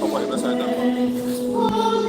Apa yang saya dapat?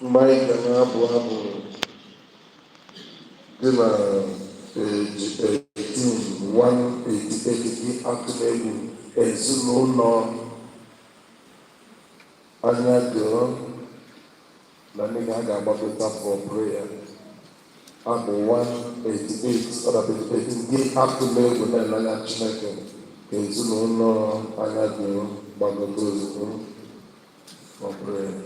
Mike na-abụ abụ dị na peji 188 gị atụla egwu ezinụlọ anya doo na ndị ha ga-agbapụta for prayer. Abụ 188 ọda 88 gị atụla egwu na-elanya Chineke ka ezinụlọ anya doo gbagote ozugbo for prayer.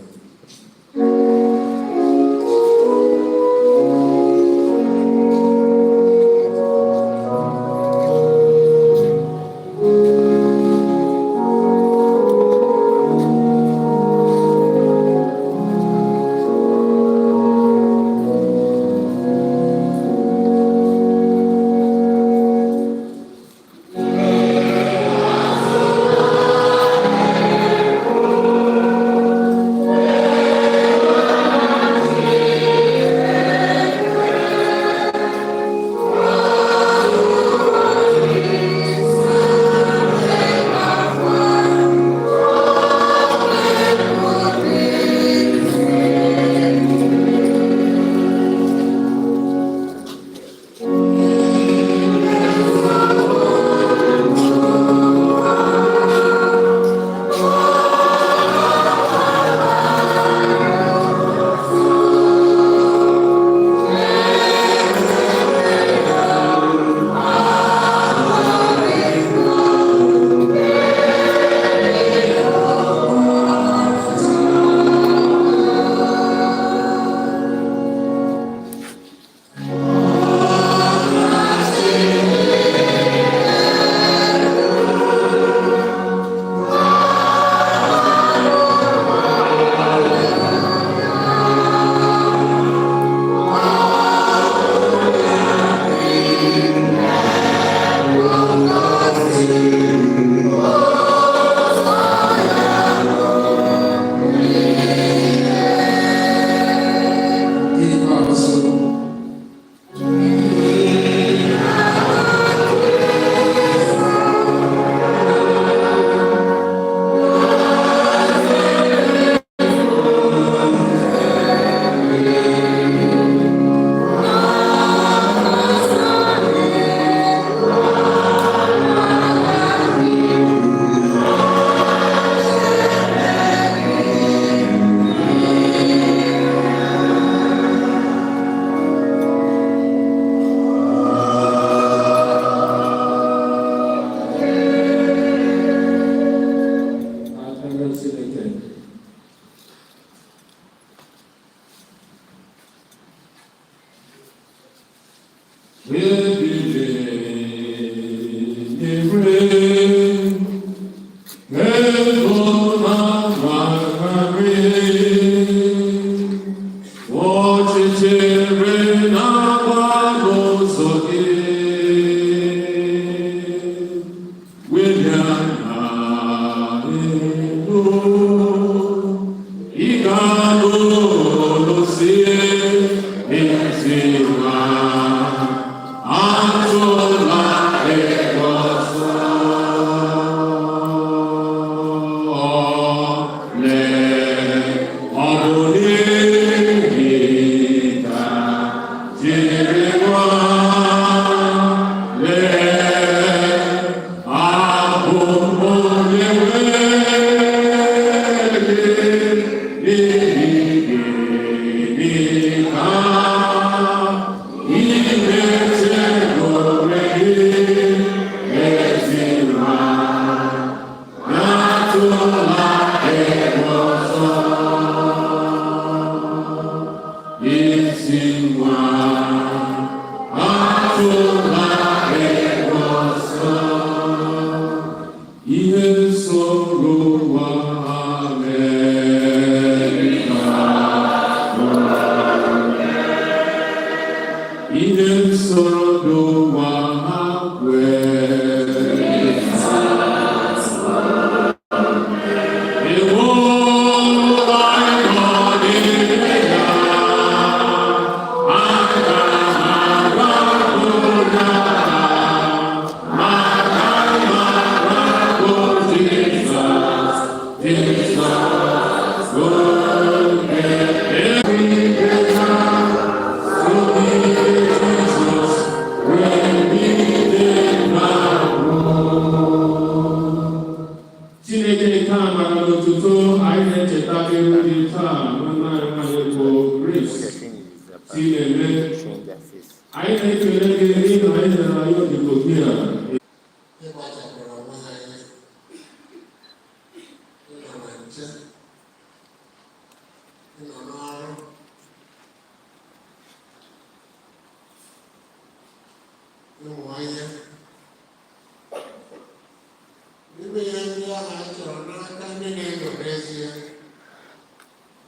ime ihe ndị a na-achọrọ n'aka ndị na-eno n'ezie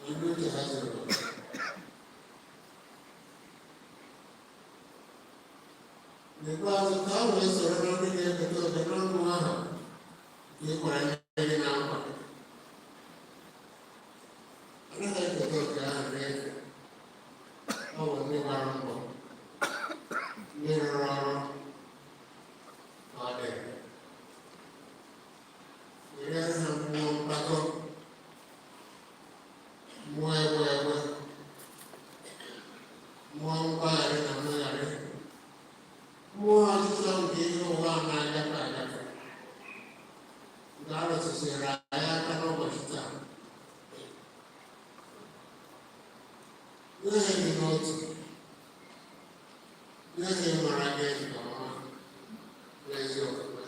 ilu uche ha ziri n'ikpeazụ ka ha wee soro na ndị ga-eketa oke n'ọnụ ahụ ka ị gwara ndị na nkwa anaghị eketa oke ahụ n'efe ọ bụ ndị gbara mbọ ndị rụrụ ọrụ ọ dị were ha mmụọ mkpakọ mmụọ egbe egbe mmụọ mgbagharị na mmegharị mmụọ ọchịchọ nke ihe ụwa na-agafe agafe nke a rụtụsịrị anyị aka n'ụbọchị taa n'ihi dị n'otu n'ihi mara gị nke ọma n'ezi okwukwe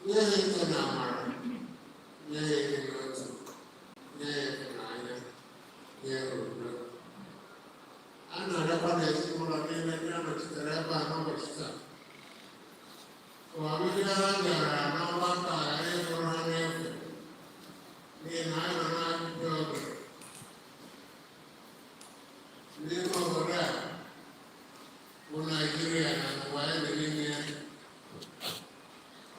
n'ihi ito na amara n'ihi dị n'otu n'ihi ịhụnanya n'ihi udo a na-arịọkwa n'ezinụlọ niile ndị a nọchitere ebe a n'ụbọchị taa ọbịbịa ha bịara n'ọgbakọ a ghara ịbụrụ ha n'efu n'ihi na anyị nọ n'ajụjụ oge n'ime obodo a bụ Naijiria na ụwa anyị dị n'ime ya.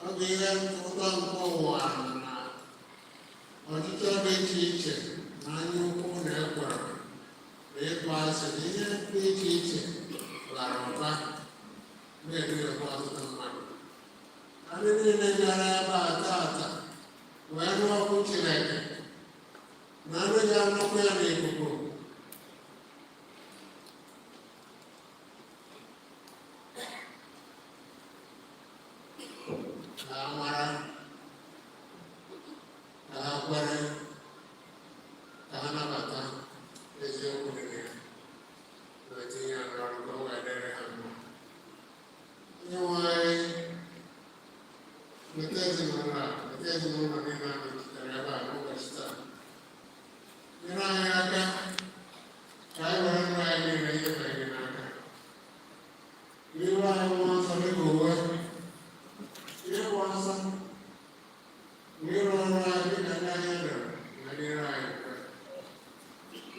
Ọ bụ ihe ụtọ nke ụwa na ọchịchọ dị iche iche na anya ukwu na ekworo na ịkpọ asị na ihe dị iche iche bara ụba na-eduyekwa ọtụtụ mmadụ. Anyị niile bịara ebe a taata wee nụ okwu Chineke na ndị ga-anụkwa ya n'ikuku ka ha mara ka ha kwere ka ha nabata eziokwu dị ya na tinye ya n'ọrụ ka o wee dịrị ha mma. Onyenwe anyị weta ezinụlọ a weta ezinụlọ niile a nọchitere ebe a n'ụbọchị taa nyere anyị aka ka anyị were ndụ anyị niile nyefee gị n'aka iru anyị mmụọ nsọ dị ka uwe ịgba ọsọ na ịrụ ọrụ anyị dị ka ndị anyị dọrọ na dịrị anyị mfe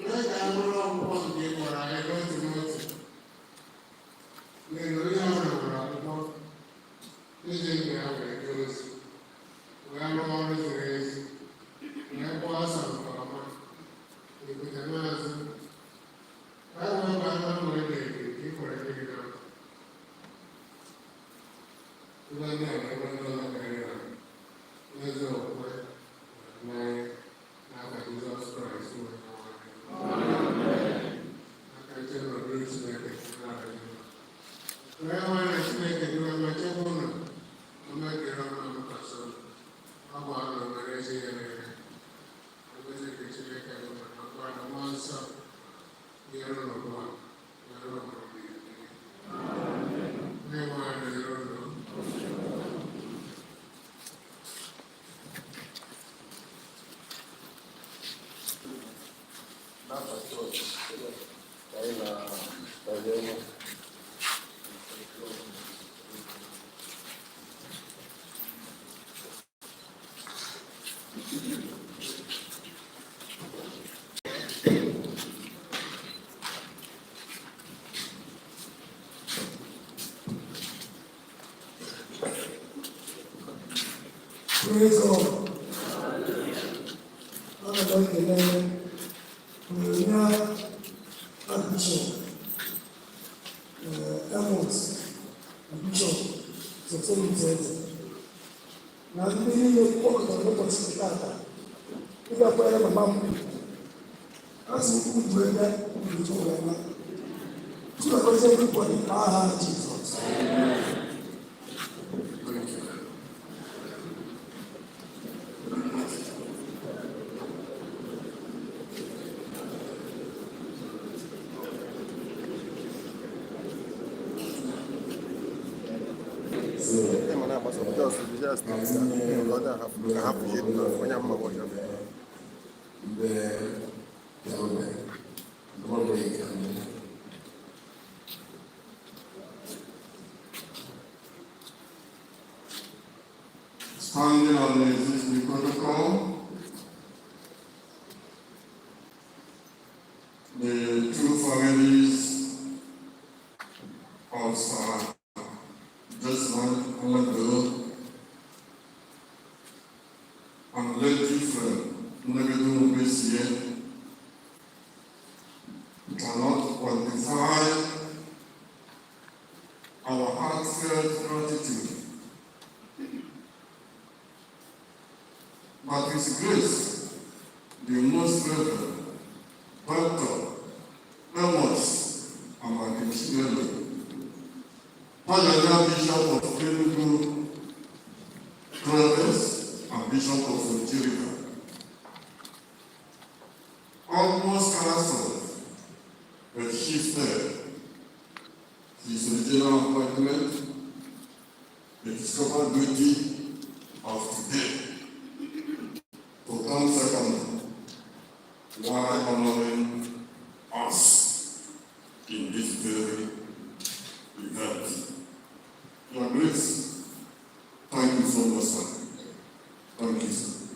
mee ka a bụrụ ọgwụgwọ nke ị gwara anyị n'otu n'otu n'ihi onye ọbụla nwere akwụkwọ iji ndụ ya wee jee ozi wee rụọ ọrụ ziri ezi wee kpọọ ọsọ nke ọma ebute maazị ka e wee baa na mbọ ebe ka ị kwere gị na ebe ndị a na ebe ndị ọzọ karịrị ha n'ezi okwukwe n'anya n'aka Jizọs Kraịst onye nwe anyị aka nchebe ọdịrị Chineke n'aka wee nwere Chineke dị mma chebe ụlọ omekere ọma mkpasa ọ bụ ọnụ nwere ezi ihe na-eme ngozi nke Chineke bụ maka ọkwa na mmụọ nsọ ihe rụrụ ụwa ya rụrụ ọrụ onye nwe anyị dịrị ụlọ n'afọ chọọchị ka anyị na-ebe ebe Praise God. Ana m ekele onyinye Archbishop Amos Bishop Zosomizeze na ndị niile kpọkọtara n'ụbọchị nke taata ịgakwere mama m asị ukwu bụ ebe mbido ụlọ ya Chineke nkwado n'aha Jizọs. Standing on the existing protocol, the two families of Sir Desmond Alado and late friend Nebedu Mbesie cannot quantify our heartfelt gratitude. But His Grace, the Most Reverend Dr. Amos Amakichibelu, Pioneer Bishop of Enugu Province and Bishop of Nigeria, almost cancelled but shifted his original appointment, the Episcopal duty of today, to come second while honoring us in this very event. Your Grace, thank you so much, sir. Thank you, sir.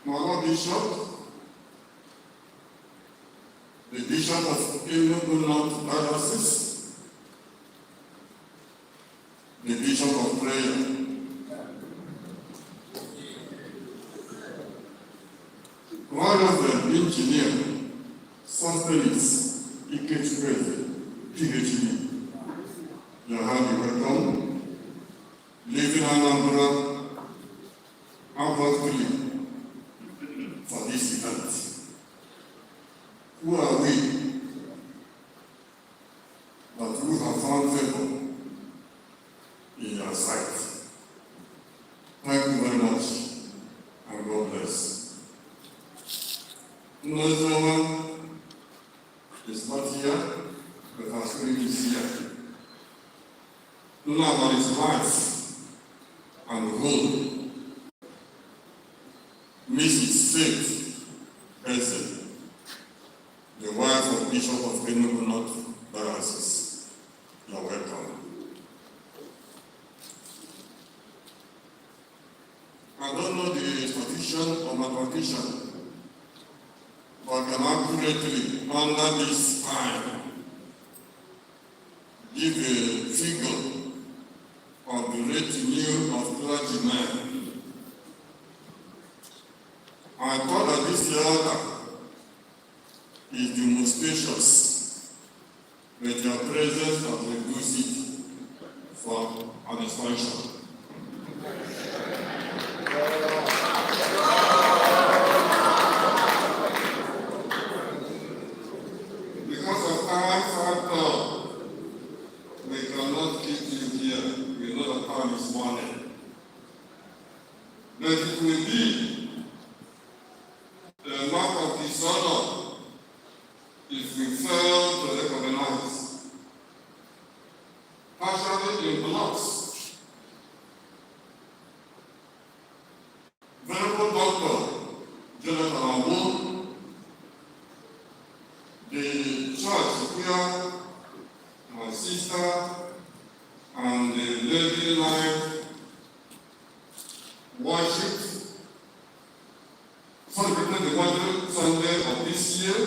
My Lord Bishop, the Bishop of Enugu North Diocese, the Bishop of Prayer, one of the engineer, Sostenes Ikechibeze, PhD. Your highly welcome. Living Anambra, abruptly for this event. Who are we that who have found favor in your sight? Thank you very much, and God bless. Nozoma is not here, but our spirit is here. None is life and home. Mrs. Faith Benson, the wife of Bishop of Enugu North Diocese. You're welcome. I don't know the statistician or mathematician, but can accurately, under this time, give a figure of the retinue of clergymen. I thought that this elder is the most spacious, but your presence has reduced it for an expansion. Because of time factor, we cannot keep you here. We know that time is money. But it will be the mark of dishonor if we fail to recognize, partially in blocks, Venerable Dr. Jonathan Abu, the church where my sister and the lady life worship, celebrated the Worship Sunday of this year,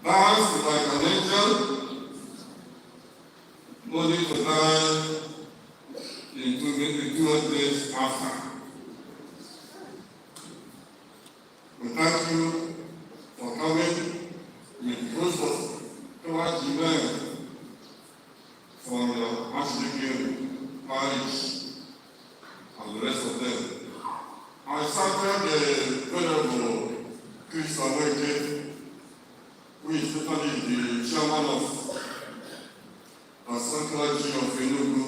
danced like an angel, only to die in 2 days after. We thank you for coming with groups of clergymen from your Anglican parish and the rest of them. I started the Venerable Chris Aweke, who is totally the chairman of the Sun Clergy of Enugu.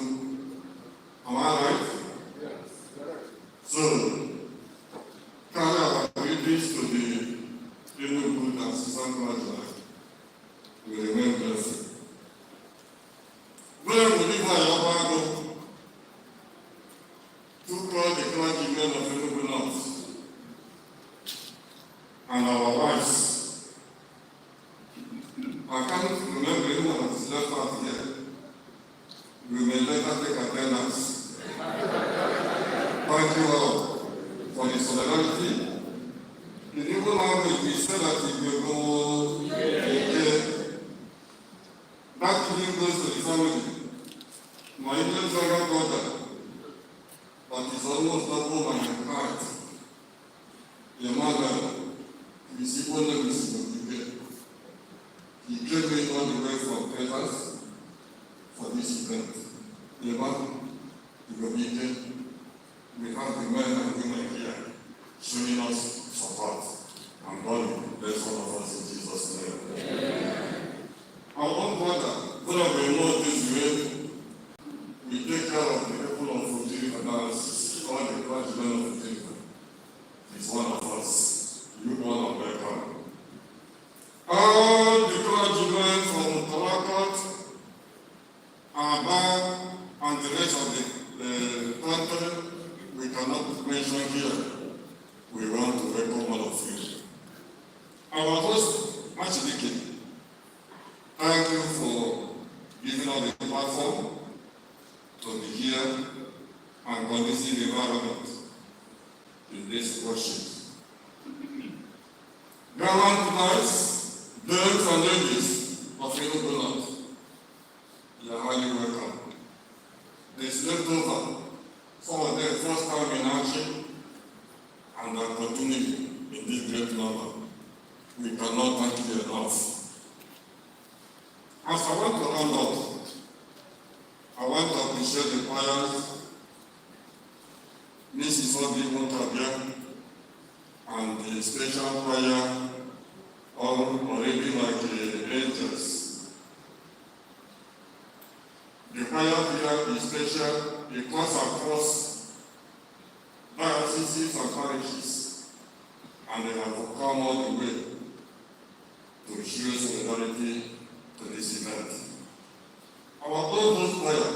Am I right? Yes. So, carry our greetings to the Enugu and Sun Clergy. We remain blessed. Venerable Niva Yabago took all the clergymen of Enugu North and our wives. I can't remember anyone that is left out here. We thank you all for the solidarity. In Igbo language, we say that if you go, that killing goes to the family. My Indian younger brother, but he's almost double my height. The mother, he came all the way from Texas for this event. The mother, we have the men and women here showing us support. And God bless all of us in Jesus' name. Our own brother, one of the more this way, we take care of the people of Fujiri analysis, all the clergymen of Fujiri. He's one of us. You all are welcome. All the clergymen from Torakot, Aba, and the rest of the country, we cannot mention here. We want to welcome all of you. Our host, Machidiki, thank you for giving us the platform to be here and conducing the environment in this worship. Gallant knights, dames and ladies of Enugu North, you are highly welcome. They slept over, some of them first time in action, and are continuing in this great number. We cannot thank you enough. As I want to round up, I want to appreciate the choirs, Mrs. Obi Montabia, and the special choir, all already like the angels. The choir here is special because across dioceses and parishes, and they have come all the way to show solidarity to this event. Our own choir,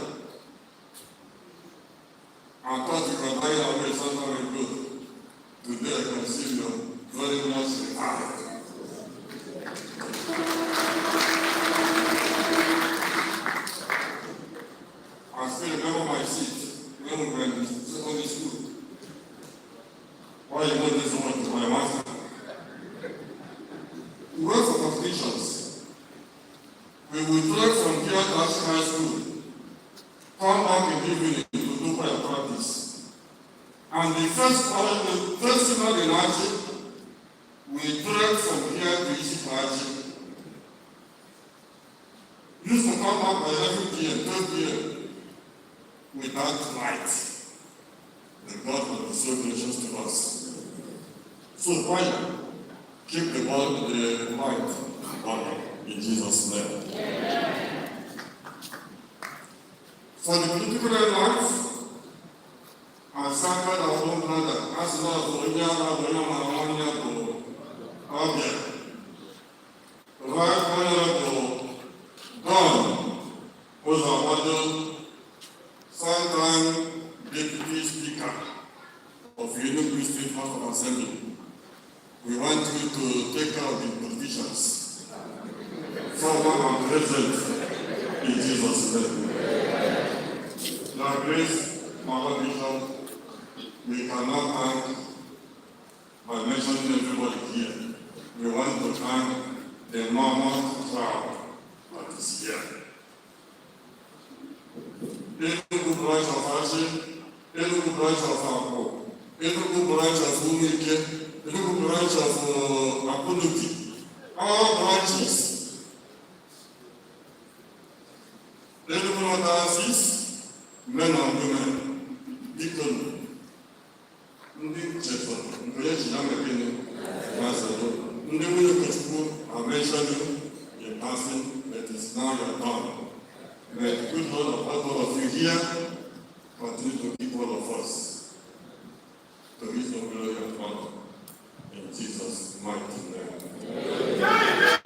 and thought you can buy away something good. Today I can see you very much retired. I still remember my seat when we were in secondary school. Why you want this one to my master? We went for competitions. We would drive from here to high school, come back in the evening to do prayer practice. And the first festival in Achi, we drive from here to Ishipachi. Used to come back by 11 p.m., 12 p.m. without light. The God will be so gracious to us. So why keep the light burning in Jesus' name. Amen. For the political life, I started our own brother, as well as Right Honorable Don was our sometime Deputy Speaker of Enugu State House of Assembly. We want you to take care of the politicians, former and present, in Jesus' name. Now, Grace, Mother Bishop, we cannot thank by mentioning everybody here. We want to thank the mammoth crowd that is here. Enugu branch of Achi, Enugu branch of Akko, Enugu branch of Umike, Enugu branch of Apunuti, all branches. Enugu North men and women, deacon, ndị nchekwa, nke ya ji ya mekene, Masado, ndị nwunye Kochukwu are mentioning in passing that is now your turn. May the good Lord of all of you here continue to keep all of us to his own glory and honor. In Jesus' mighty name.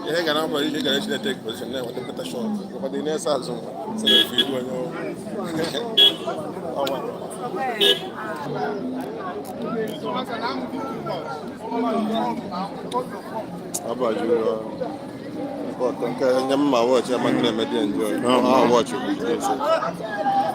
Yeah, can I you can actually take position there with the better shot. But the next house, so if you do how about you? But I'm watch. I'm going to enjoy. I'll watch it.